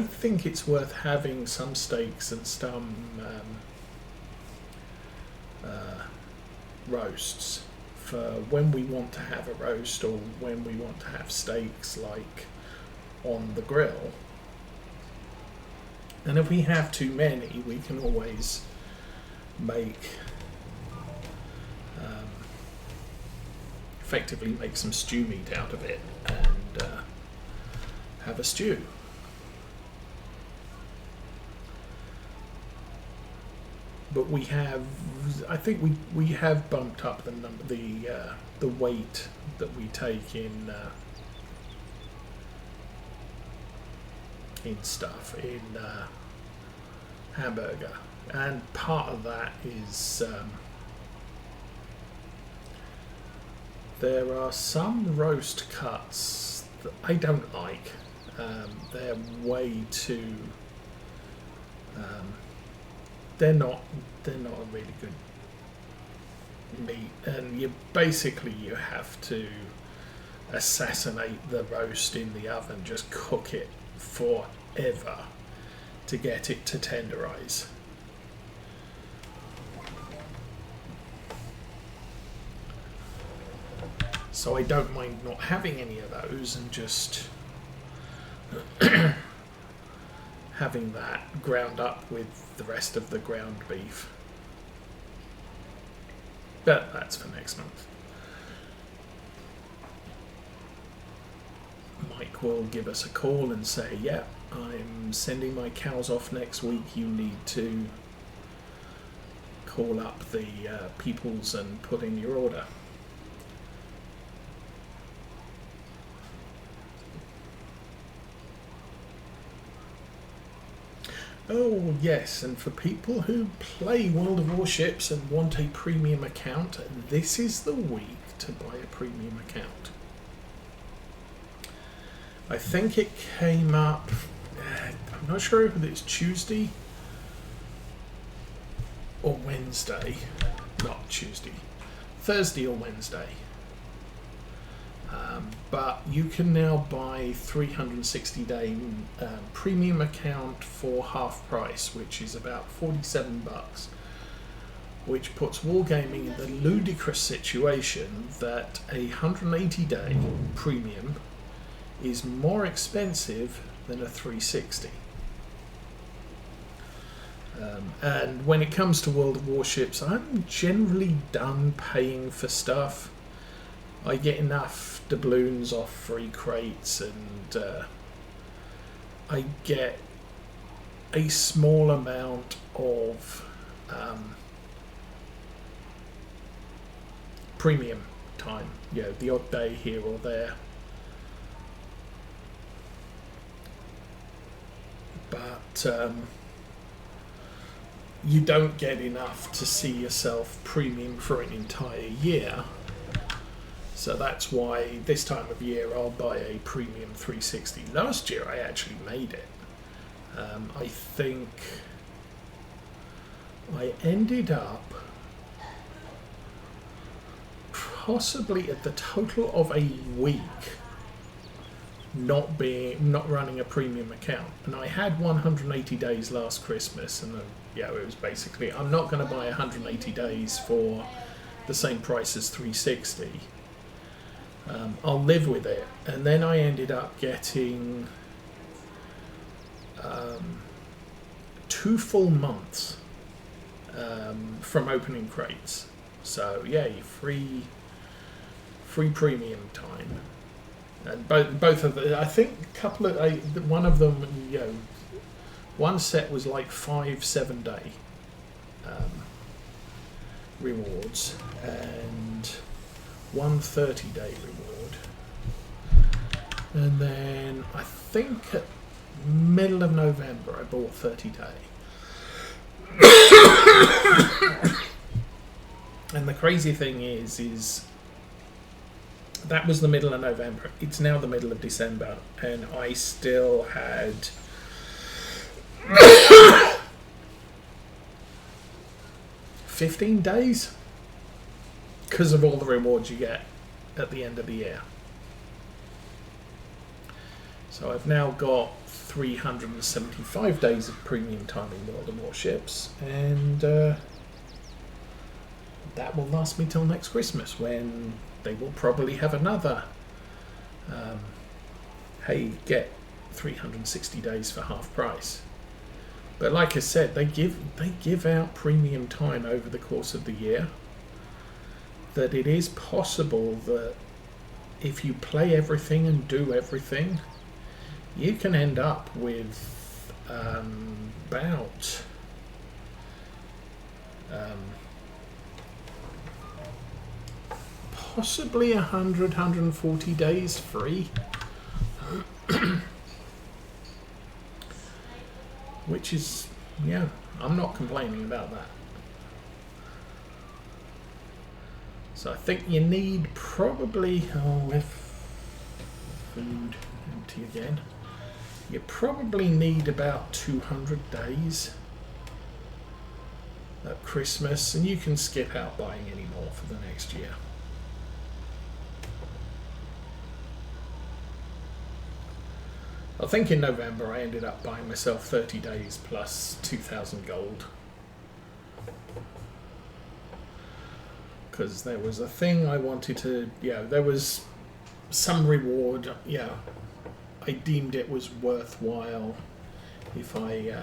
think it's worth having some steaks and some roasts for when we want to have a roast or when we want to have steaks, like on the grill. And if we have too many, we can always make effectively make some stew meat out of it and have a stew. But we have, I think we have bumped up the number, the weight that we take in stuff in hamburger, and part of that is there are some roast cuts that I don't like. They're way too. They're not a really good meat, and you have to assassinate the roast in the oven, just cook it forever to get it to tenderize. So I don't mind not having any of those and just having that ground up with the rest of the ground beef. But that's for next month. Mike will give us a call and say, yeah, I'm sending my cows off next week. You need to call up the peoples and put in your order. Oh yes, and for people who play World of Warships and want a premium account, this is the week to buy a premium account. I think it came up, I'm not sure if it's Tuesday or Wednesday, not Tuesday, Thursday or Wednesday. But you can now buy 360-day premium account for half price, which is about $47, which puts Wargaming in the ludicrous situation that a 180-day premium is more expensive than a 360. And when it comes to World of Warships, I'm generally done paying for stuff. I get enough doubloons off free crates, and I get a small amount of premium time, the odd day here or there. But you don't get enough to see yourself premium for an entire year. So that's why this time of year I'll buy a premium 360. Last year I actually made it. I think I ended up possibly at the total of a week not running a premium account, and I had 180 days last Christmas, and it was basically, I'm not going to buy 180 days for the same price as 360. I'll live with it. And then I ended up getting 2 full months from opening crates. So yay, free premium time. And both of the, I think one of them, one set was like 5-7 day rewards, and 1 30-day reward, and then I think at middle of November I bought 30-day. And the crazy thing is that was the middle of November. It's now the middle of December, and I still had 15 days because of all the rewards you get at the end of the year. So I've now got 375 days of premium time in World of Warships, and that will last me till next Christmas, when they will probably have another hey, get 360 days for half price. But like I said, they give out premium time over the course of the year, that it is possible that if you play everything and do everything, you can end up with about possibly 140 days free. Which is, yeah, I'm not complaining about that. So I think you need probably, with food empty again, you probably need about 200 days at Christmas, and you can skip out buying any more for the next year. I think in November I ended up buying myself 30 days plus 2,000 gold. Because there was a thing I wanted to, there was some reward, I deemed it was worthwhile. If I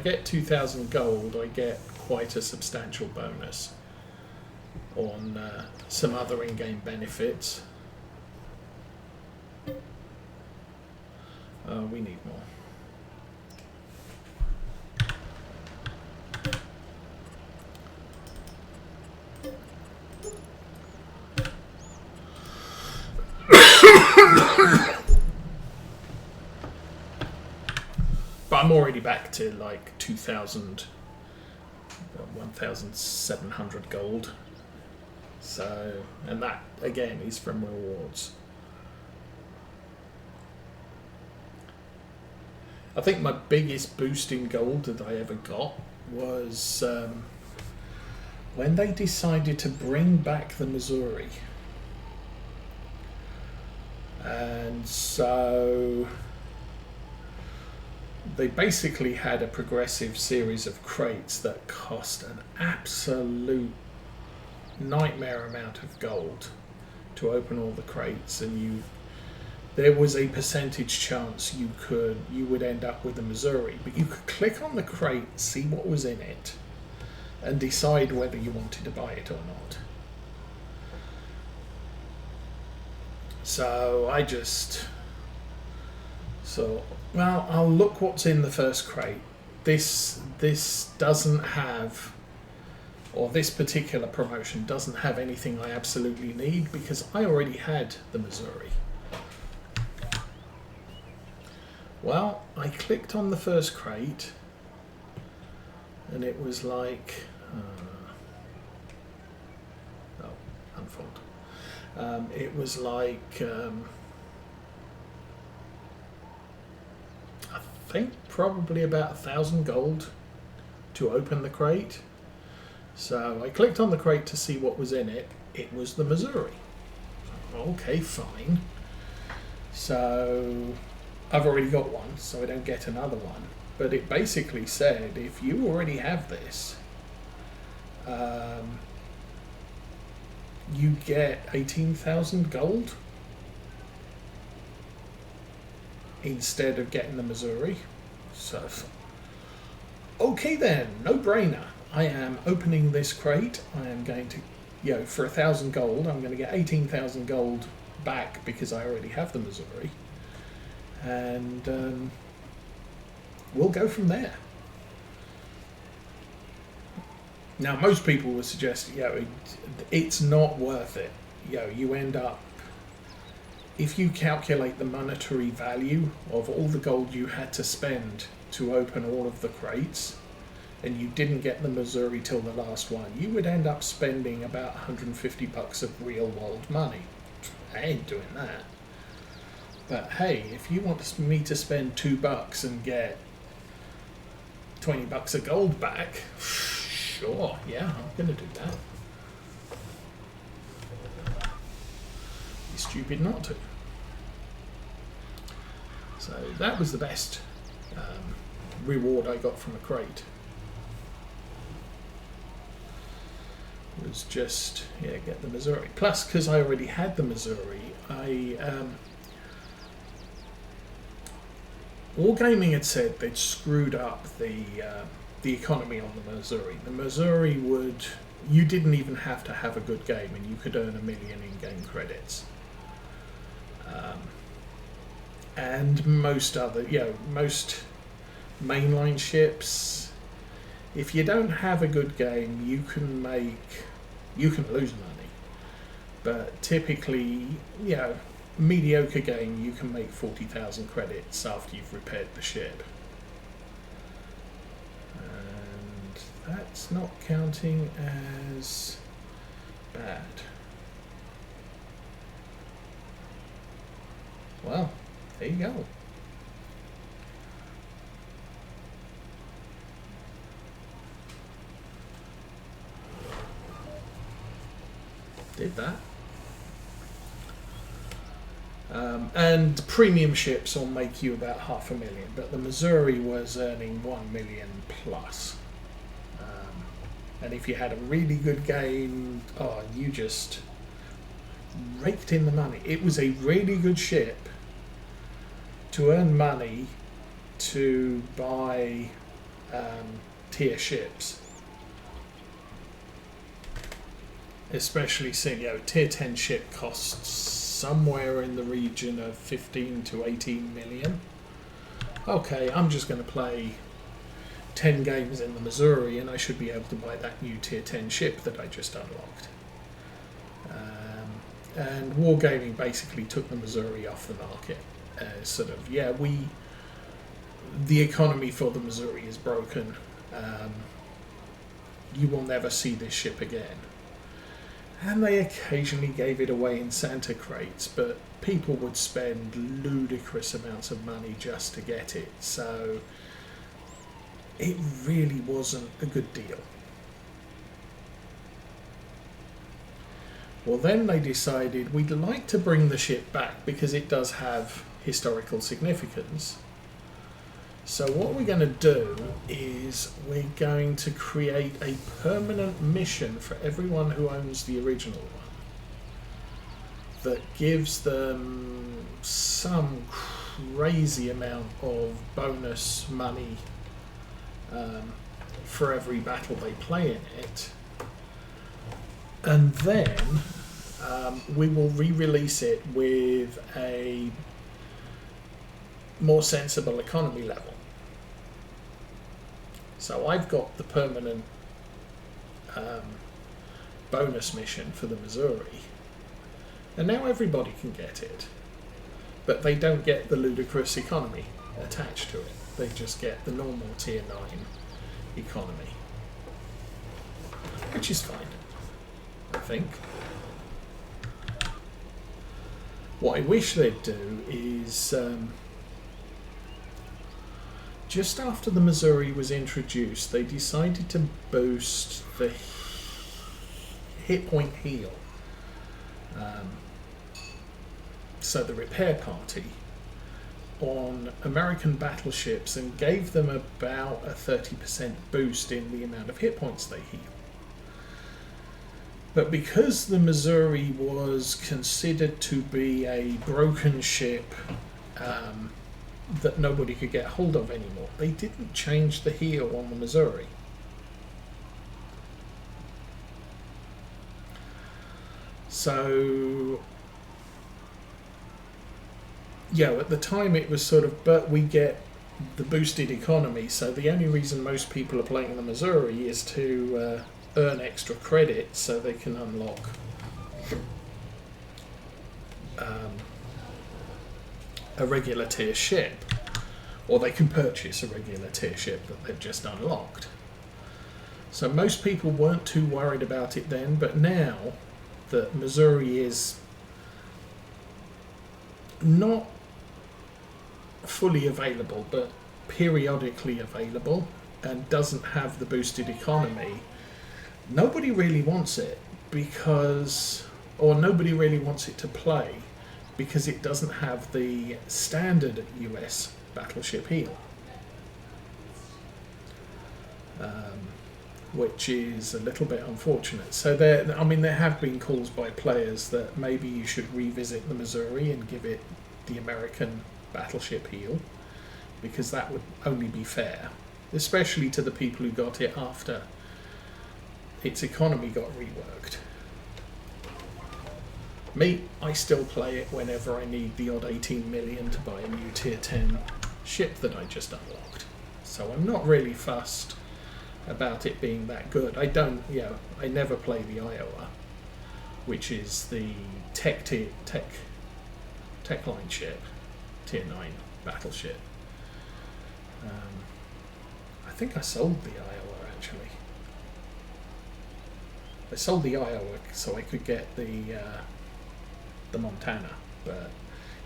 get 2,000 gold, I get quite a substantial bonus on some other in-game benefits. We need more. But I'm already back to like 2,000, 1,700 gold. So, and that again is from rewards. I think my biggest boost in gold that I ever got was when they decided to bring back the Missouri. And so they basically had a progressive series of crates that cost an absolute nightmare amount of gold to open all the crates, and there was a percentage chance you would end up with a Missouri, but you could click on the crate, see what was in it, and decide whether you wanted to buy it or not. So I just well, I'll look what's in the first crate. This doesn't have, or this particular promotion doesn't have anything I absolutely need, because I already had the Missouri. Well, I clicked on the first crate, and it was like, unfold. It was like, I think probably about 1,000 gold to open the crate. So I clicked on the crate to see what was in it. It was the Missouri. Okay, fine. So I've already got one, so I don't get another one. But it basically said, if you already have this, you get 18,000 gold instead of getting the Missouri. So, okay then, no brainer. I am opening this crate. I am going to, for 1,000 gold, I'm going to get 18,000 gold back because I already have the Missouri. And we'll go from there. Now, most people would suggest, it's not worth it. You end up, if you calculate the monetary value of all the gold you had to spend to open all of the crates, and you didn't get the Missouri till the last one, you would end up spending about 150 bucks of real world money. I ain't doing that. But hey, if you want me to spend $2 and get 20 bucks of gold back, sure, yeah, I'm going to do that. Be stupid not to. So that was the best reward I got from a crate. Was just, yeah, get the Missouri. Plus, because I already had the Missouri, Wargaming had said they'd screwed up the economy on the Missouri. The Missouri you didn't even have to have a good game, and you could earn 1 million in-game credits. And most mainline ships, if you don't have a good game, you can lose money. But typically, mediocre game, you can make 40,000 credits after you've repaired the ship. And that's not counting as bad. Well, there you go. Did that. And premium ships will make you about 500,000, but the Missouri was earning 1 million plus. And if you had a really good game, you just raked in the money. It was a really good ship to earn money to buy tier ships. Especially seeing, tier 10 ship costs somewhere in the region of 15 to 18 million. Okay, I'm just going to play 10 games in the Missouri and I should be able to buy that new tier 10 ship that I just unlocked. And Wargaming basically took the Missouri off the market. The economy for the Missouri is broken. You will never see this ship again. And they occasionally gave it away in Santa crates, but people would spend ludicrous amounts of money just to get it, so it really wasn't a good deal. Well, then they decided we'd like to bring the ship back because it does have historical significance. So what we're going to do is we're going to create a permanent mission for everyone who owns the original one that gives them some crazy amount of bonus money for every battle they play in it. And then we will re-release it with a more sensible economy level. So I've got the permanent bonus mission for the Missouri, and now everybody can get it, but they don't get the ludicrous economy attached to it. They just get the normal tier 9 economy, which is fine, I think. What I wish they'd do is just after the Missouri was introduced, they decided to boost the hit point heal. So the repair party on American battleships, and gave them about a 30% boost in the amount of hit points they heal. But because the Missouri was considered to be a broken ship that nobody could get hold of anymore, they didn't change the heal on the Missouri. So at the time it was sort of, but we get the boosted economy, so the only reason most people are playing the Missouri is to earn extra credits so they can unlock a regular tier ship, or they can purchase a regular tier ship that they've just unlocked. So most people weren't too worried about it then, but now that Missouri is not fully available but periodically available and doesn't have the boosted economy, nobody really wants it, nobody really wants it to play, because it doesn't have the standard US battleship heel, which is a little bit unfortunate. So there have been calls by players that maybe you should revisit the Missouri and give it the American battleship heel, because that would only be fair, especially to the people who got it after its economy got reworked. Me, I still play it whenever I need the odd 18 million to buy a new tier 10 ship that I just unlocked. So I'm not really fussed about it being that good. I never play the Iowa, which is the tech line ship, tier 9 battleship. I think I sold the Iowa actually. I sold the Iowa so I could get the Montana, but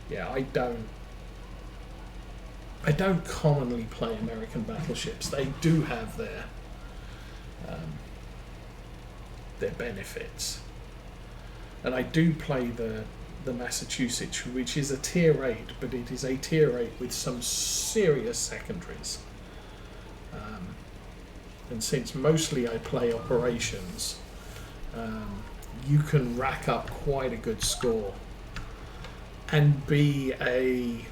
yeah, I don't commonly play American battleships. They do have their benefits, and I do play the Massachusetts, which is a tier 8, but it is a tier 8 with some serious secondaries. And since mostly I play operations, you can rack up quite a good score and be a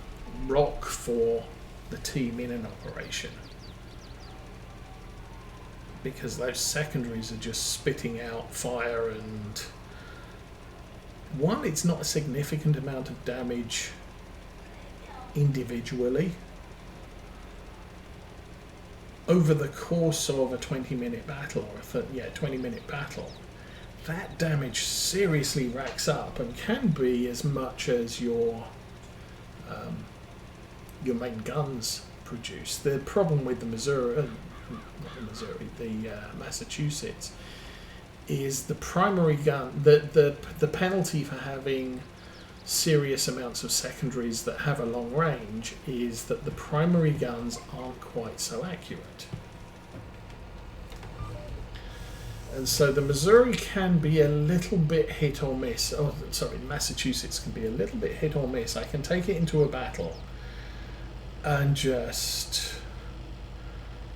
rock for the team in an operation, because those secondaries are just spitting out fire, and one, it's not a significant amount of damage individually. Over the course of a 20-minute battle, or 20-minute battle, that damage seriously racks up and can be as much as your main guns produce. The problem with the Massachusetts is the primary gun. The penalty for having serious amounts of secondaries that have a long range is that the primary guns aren't quite so accurate. And so the Missouri can be a little bit hit or miss. Oh, sorry, Massachusetts can be a little bit hit or miss. I can take it into a battle and just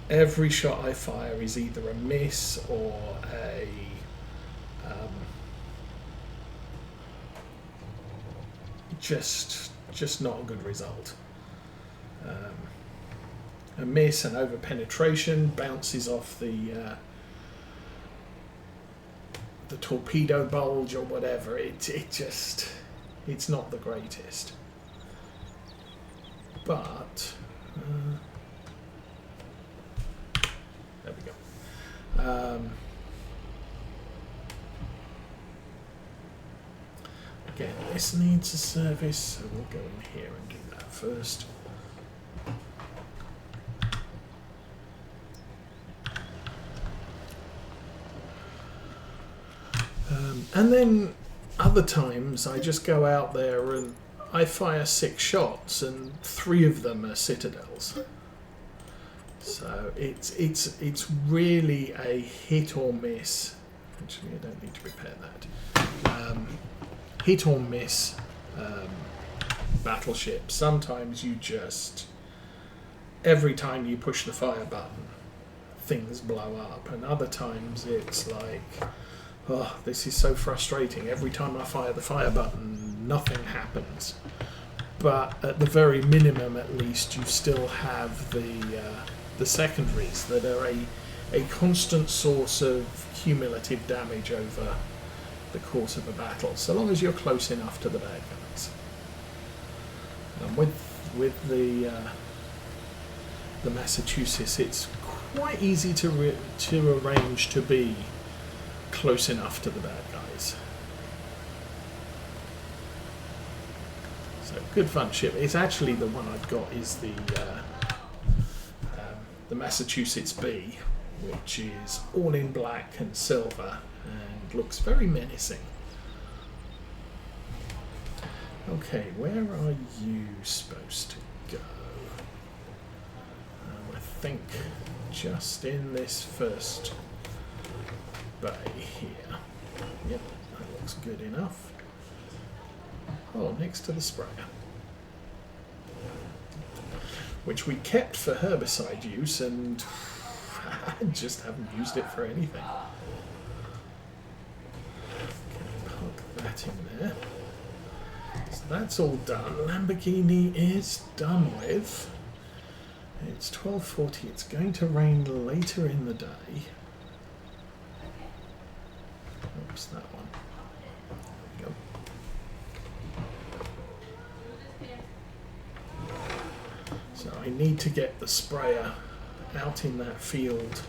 every shot I fire is either a miss or a just not a good result. A miss, an over penetration, bounces off the torpedo bulge or whatever. It's not the greatest. But there we go. Again, this needs a service, so we'll go in here and do that first. And then other times I just go out there and I fire 6 shots and 3 of them are citadels. So it's really a hit or miss. Actually, I don't need to repair that. Hit or miss battleship. Sometimes you just, every time you push the fire button, things blow up, and other times it's like, oh, this is so frustrating. Every time I fire the fire button, nothing happens. But at the very minimum, at least, you still have the secondaries that are a constant source of cumulative damage over the course of a battle, so long as you're close enough to the bad guys. And with the Massachusetts, it's quite easy to arrange to be close enough to the bad guys. So good fun ship. It's actually the one I've got is the Massachusetts B, which is all in black and silver and looks very menacing. Okay, where are you supposed to go? I think just in this first bay here. Yep, that looks good enough. Oh, next to the sprayer. Which we kept for herbicide use and I just haven't used it for anything. Park that in there. So that's all done. Lamborghini is done with. It's 12:40. It's going to rain later in the day. Oops, that one. There we go. So I need to get the sprayer out in that field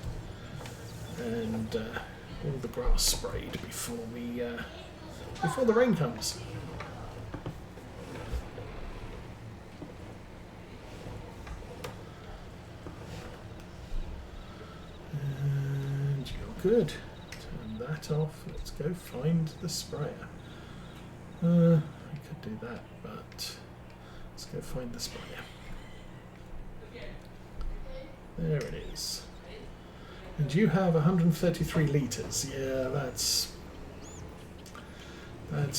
and all the grass sprayed before the rain comes. And you're good. Turn that off. Let's go find the sprayer. I could do that, but let's go find the sprayer. There it is. And you have 133 litres. Yeah, that's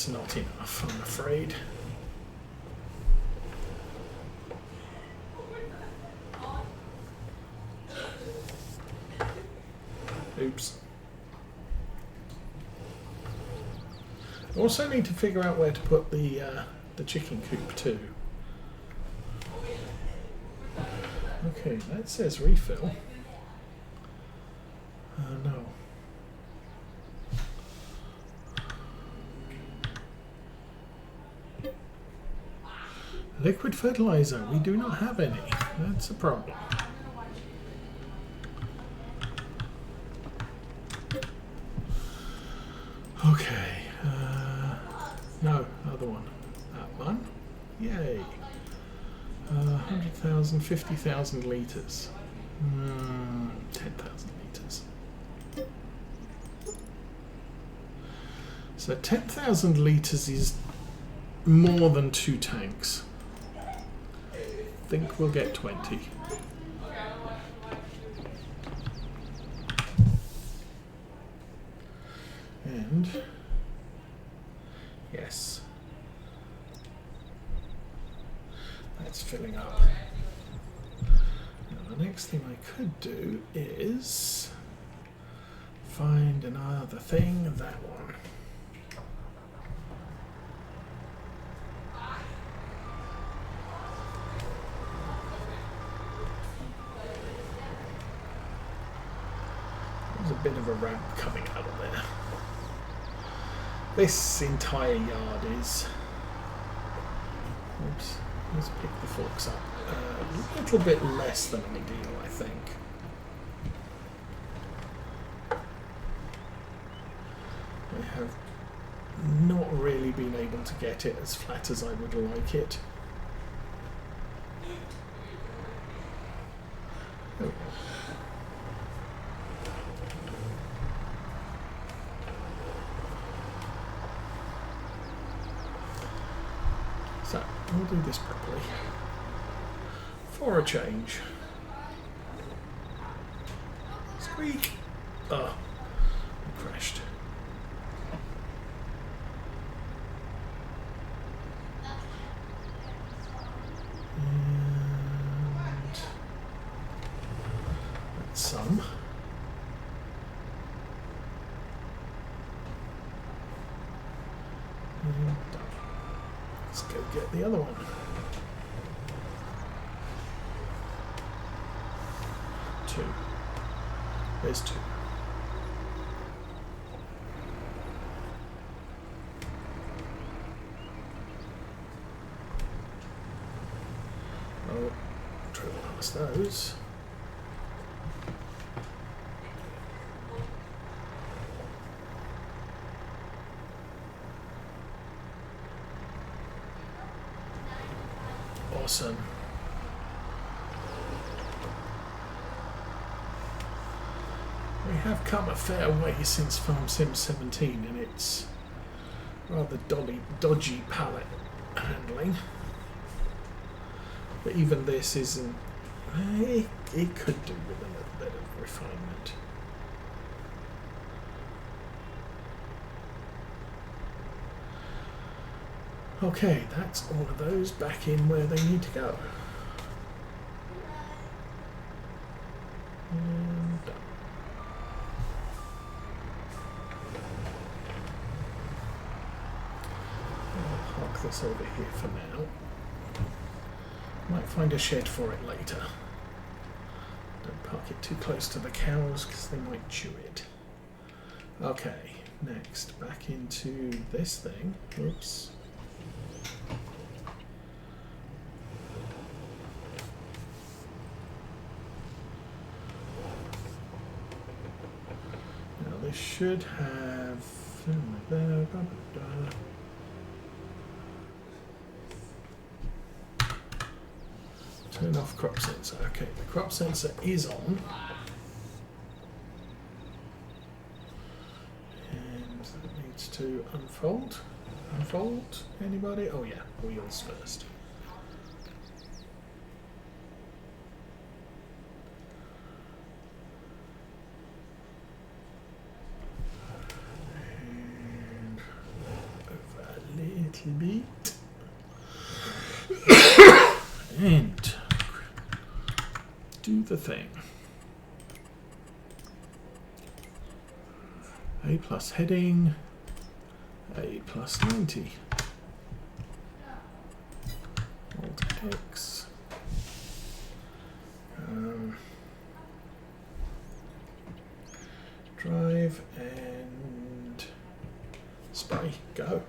not enough, I'm afraid. Oops. I also need to figure out where to put the chicken coop too. Okay, that says refill. No. Liquid fertilizer, we do not have any. That's a problem. Okay. No, other one. That one. Yay. 100,000, 50,000 litres. 10,000 litres. So 10,000 litres is more than 2 tanks. I think we'll get 20. And yes, that's filling up. Now the next thing I could do is find another thing, that one. There's a bit of a ramp coming out of there. This entire yard is... Oops, let's pick the forks up. A little bit less than ideal, I think. I have not really been able to get it as flat as I would like it. There we go. So, we'll do this properly. For a change. Squeak! Oh, I crashed. And that's some. And done. Let's go get the other one. 2. There's 2. Oh, drill past those. Awesome. We have come a fair way since Farm Sim 17 and it's rather dodgy pallet handling. But even this isn't... It could do with a little bit of refinement. Okay, that's all of those back in where they need to go. And done. I'll park this over here for now. Might find a shed for it later. Don't park it too close to the cows because they might chew it. Okay, next back into this thing. Oops. Now this should have turn off crop sensor. Okay, the crop sensor is on. And that needs to unfold. Unfold? Anybody? Oh yeah, wheels first. And over a little bit. And do the thing. A plus heading, A plus 90. Alt X. Drive and spray. Go.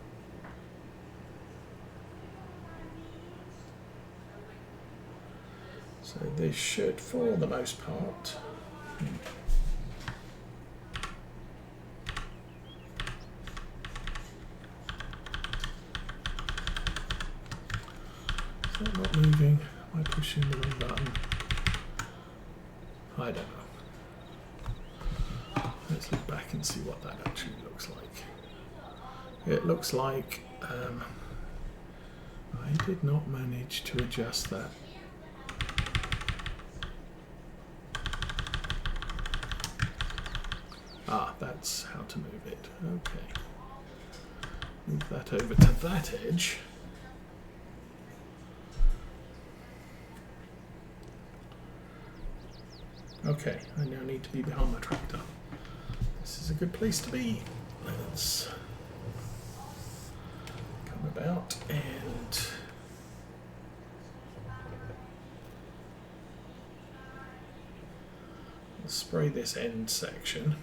So this should, for the most part, is that not moving? Am I pushing the wrong button? I don't know. Let's look back and see what that actually looks like. It looks like I did not manage to adjust that. Ah, that's how to move it. Okay. Move that over to that edge. Okay, I now need to be behind my tractor. This is a good place to be. Let's come about and spray this end section.